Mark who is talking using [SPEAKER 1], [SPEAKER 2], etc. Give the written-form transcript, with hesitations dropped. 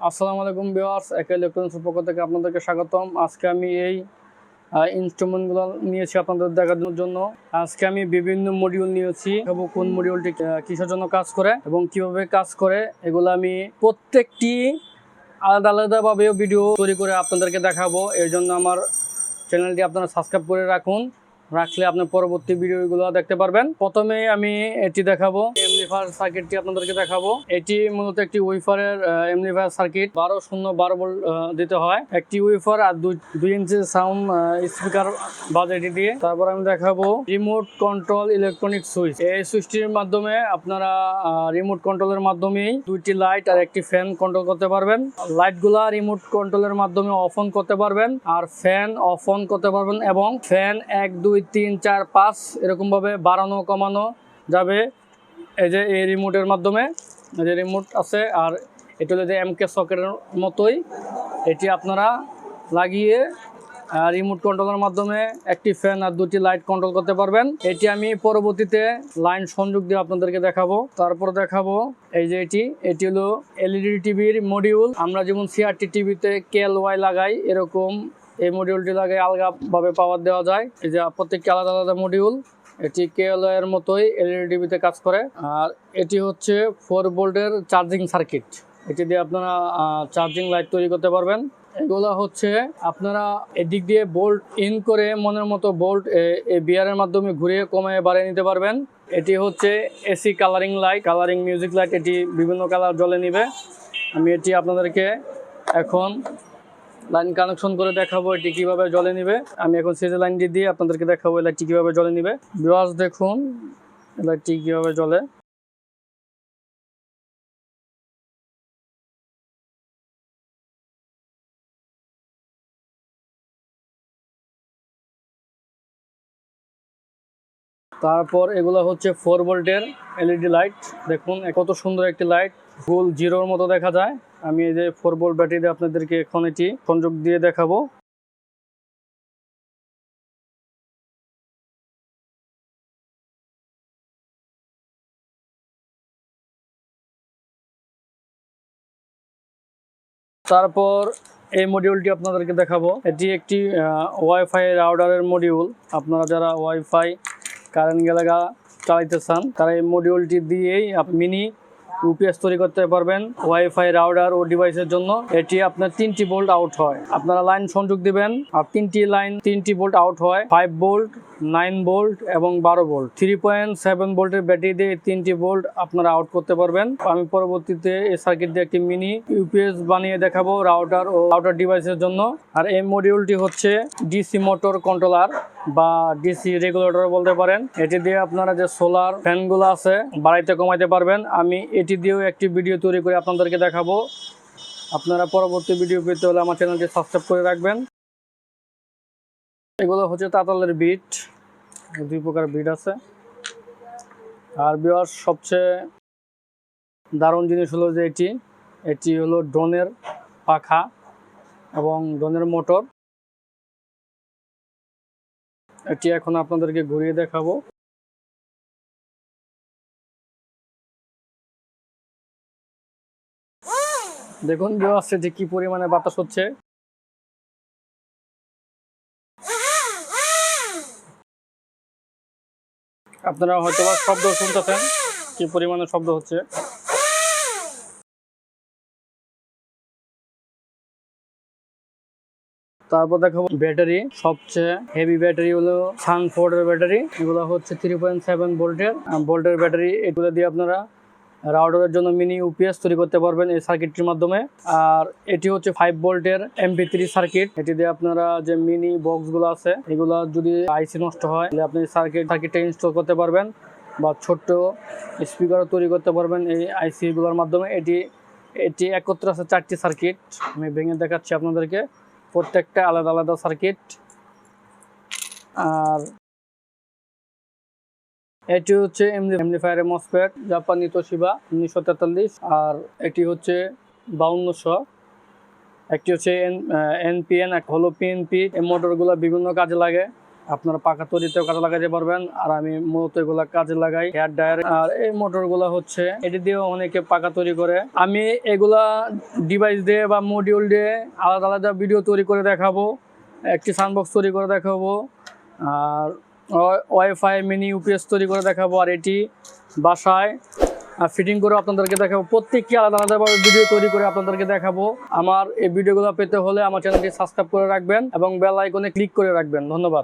[SPEAKER 1] আসসালামু আলাইকুম ভিউয়ার্স, একে ইলেকট্রনিক্স পক্ষ থেকে আপনাদেরকে স্বাগতম। আজকে আমি এই ইনস্ট্রুমেন্টগুলো নিয়েছি আপনাদের দেখানোর জন্য। আজকে আমি বিভিন্ন মডিউল নিয়েছি এবং কোন মডিউলটি কিসের জন্য কাজ করে এবং কিভাবে কাজ করে এগুলো আমি প্রত্যেকটি আলাদা আলাদাভাবে ভিডিও তৈরি করে আপনাদেরকে দেখাবো। এর জন্য আমার চ্যানেলটি আপনারা সাবস্ক্রাইব করে রাখলে আপনি পরবর্তী ভিডিওগুলো দেখতে পারবেন। প্রথমে আমি এটি দেখাবো, অ্যাম্পলিফায়ার সার্কিটটি আপনাদেরকে দেখাবো। এটি মূলত একটি উইফারের অ্যাম্পলিফায়ার সার্কিট। 12 ভোল্ট দিতে হয়। একটি উইফার আর 2 ইঞ্চি সাউন্ড স্পিকার বাজে এটি দিয়ে। তারপর আমি দেখাবো রিমোট কন্ট্রোল ইলেকট্রনিক সুইচ। এই সুইচটির মাধ্যমে আপনারা রিমোট কন্ট্রোলের মাধ্যমেই 2টি লাইট আর একটি ফ্যান কন্ট্রোল করতে পারবেন। লাইটগুলা রিমোট কন্ট্রোলের মাধ্যমে অফ অন করতে পারবেন আর ফ্যান অফ অন করতে পারবেন এবং ফ্যান 1 2 3 4 5 এরকম ভাবে বাড়ানো কমানো যাবে। এই যে এই রিমোটের মাধ্যমে, যে রিমোট আছে, আর এটা হলো যে এমকে সকেটের মতোই। এটি আপনারা লাগিয়ে রিমোট কন্ট্রোলের মাধ্যমে একটি ফ্যান আর 2টি লাইট কন্ট্রোল করতে পারবেন। এটি আমি পরবর্তীতে লাইন সংযোগ দিয়ে আপনাদেরকে দেখাবো। তারপর দেখাবো এই যে এটি হলো এলইডি টিভির মডিউল। আমরা যেমন সিআরটি টিভিতে কেএলওয়াই লাগাই, এরকম এই মডিউলটি লাগে আলগাভাবে পাওয়ার দেওয়া যায়। এই যে প্রত্যেকটি আলাদা আলাদা মডিউল। এটি কেএলওয়াই এর মতোই এলইডি টিভিতে কাজ করে। আর এটি হচ্ছে 4 ভোল্টের চার্জিং সার্কিট। এটি দিয়ে আপনারা চার্জিং লাইট তৈরি করতে পারবেন। এগুলো হচ্ছে আপনারা এদিক দিয়ে বোল্ট ইন করে মনের মতো বোল্ট এই বিয়ারের মাধ্যমে ঘুরিয়ে কমিয়ে বাড়িয়ে নিতে পারবেন। এটি হচ্ছে AC colouring light, colouring music light. এটি বিভিন্ন কালার জ্বলে নিবে। আমি এটি আপনাদেরকে এখন লাইন কানেকশন করে দেখাবো এটি কিভাবে জ্বলে নিবে। আমি এখন সিরিজ লাইনটি দিয়ে আপনাদেরকে দেখাবো এই লাইটটি কিভাবে জ্বলে নিবে। ভিউয়ার্স দেখুন এই লাইটটি কিভাবে জ্বলে। তারপর এগুলো হচ্ছে 4 ভোল্টের এলইডি লাইট। দেখুন কত সুন্দর একটি লাইট, ফুল জিরোর মতো দেখা যায়। আমি এই যে 4 ভোল্ট ব্যাটারি দিয়ে আপনাদেরকে এখন এটি সংযোগ দিয়ে দেখাবো। তারপর এই মডিউলটি আপনাদেরকে দেখাবো। এটি একটি ওয়াইফাই রাউটারের মডিউল। আপনারা যারা ওয়াইফাই কারেন্ট গেলে চালাইতে চান তারা এই মডিউলটি দিয়েই মিনি ইউপিএস তৈরি করতে পারবেন ওয়াইফাই রাউটার ও ডিভাইসের জন্য। এটি আপনার 3টি ভোল্ট আউট হয়। আপনারা লাইন সংযোগ দিবেন আর 3টি ভোল্ট আউট হয়। 5 ভোল্ট, 9 ভোল্ট এবং 12 ভোল্ট। 3.7 ভোল্টের ব্যাটারি দিয়ে 3টি ভোল্ট আপনারা আউট করতে পারবেন। আমি পরবর্তীতে এই সার্কিট দিয়ে একটি মিনি ইউপিএস বানিয়ে দেখাবো রাউটার ও রাউটার ডিভাইসের জন্য। আর এই মডিউলটি হচ্ছে ডিসি মোটর কন্ট্রোলার বা ডিসি রেগুলেটর বলতে পারেন। এটি দিয়ে আপনারা যে সোলার ফ্যানগুলো আছে বাড়াইতে কমাইতে পারবেন। আমি এটি দিয়েও একটি ভিডিও তৈরি করে আপনাদেরকে দেখাবো। আপনারা পরবর্তী ভিডিও পেতে হলে আমার চ্যানেলটি সাবস্ক্রাইব করে রাখবেন। এগুলো হচ্ছে তাতালের বিট, 2 প্রকার বিট আছে। আর ভিউয়ার্স সবচেয়ে দারুণ জিনিস হলো যে এটি হলো ড্রোনের পাখা এবং ড্রোনের মোটর। এটি এখন আপনাদেরকে ঘুরিয়ে দেখাবো। দেখুন ভিউয়ার্স এটি কি পরিমাণে বাতাস হচ্ছে। আপনারা হয়তো বা শব্দ শুনতেছেন, কি পরিমাণে শব্দ হচ্ছে। তারপর দেখাবো ব্যাটারি। সবচেয়ে হেভি ব্যাটারি হলো সানফোর্ডের ব্যাটারি। এগুলো হচ্ছে 3.7 ভোল্টের ব্যাটারি। এগুলো দিয়ে আপনারা রাউটারের জন্য মিনি ইউপিএস তৈরি করতে পারবেন এই সার্কিটটির মাধ্যমে। আর এটি হচ্ছে 5 ভোল্টের MP3 সার্কিট। এটি দিয়ে আপনারা যে মিনি বক্সগুলো আছে এগুলো যদি আইসি নষ্ট হয় তাহলে আপনি সার্কিটটা ইনস্টল করতে পারবেন বা ছোট্ট স্পিকারও তৈরি করতে পারবেন এই আইসিগুলোর মাধ্যমে। এটি একত্রে আছে 4টি সার্কিট। আমি ভেঙে দেখাচ্ছি আপনাদেরকে, প্রত্যেকটা আলাদা আলাদা সার্কিট। আর এটি হচ্ছে অ্যাম্পলিফায়ারের মসফেট, জাপানি তোশিবা 1943। আর এটি হচ্ছে 5200। একটি হচ্ছে এনপিএন, এক হলো পিএনপি। এই মোটরগুলো বিভিন্ন কাজে লাগে। আপনারা পাখা তৈরিতেও কাজে লাগাতে পারবেন। আর আমি মূলত এগুলা কাজে লাগাই হেয়ার ড্রায়ার। আর এই মোটরগুলো হচ্ছে এটি দিয়েও অনেকে পাখা তৈরি করে। আমি এগুলা ডিভাইস দিয়ে বা মডিউল দিয়ে আলাদা আলাদা ভিডিও তৈরি করে দেখাবো, একটি সাউন্ডবক্স তৈরি করে দেখাবো, আর ওয়াইফাই মিনি ইউপিএস তৈরি করে দেখাবো, আর এটি বাসায় ফিটিং করে আপনাদেরকে দেখাবো। প্রত্যেকটি আলাদা আলাদাভাবে ভিডিও তৈরি করে আপনাদেরকে দেখাবো। আমার এই ভিডিওগুলো পেতে হলে আমার চ্যানেলটি সাবস্ক্রাইব করে রাখবেন এবং বেল আইকনে ক্লিক করে রাখবেন। ধন্যবাদ।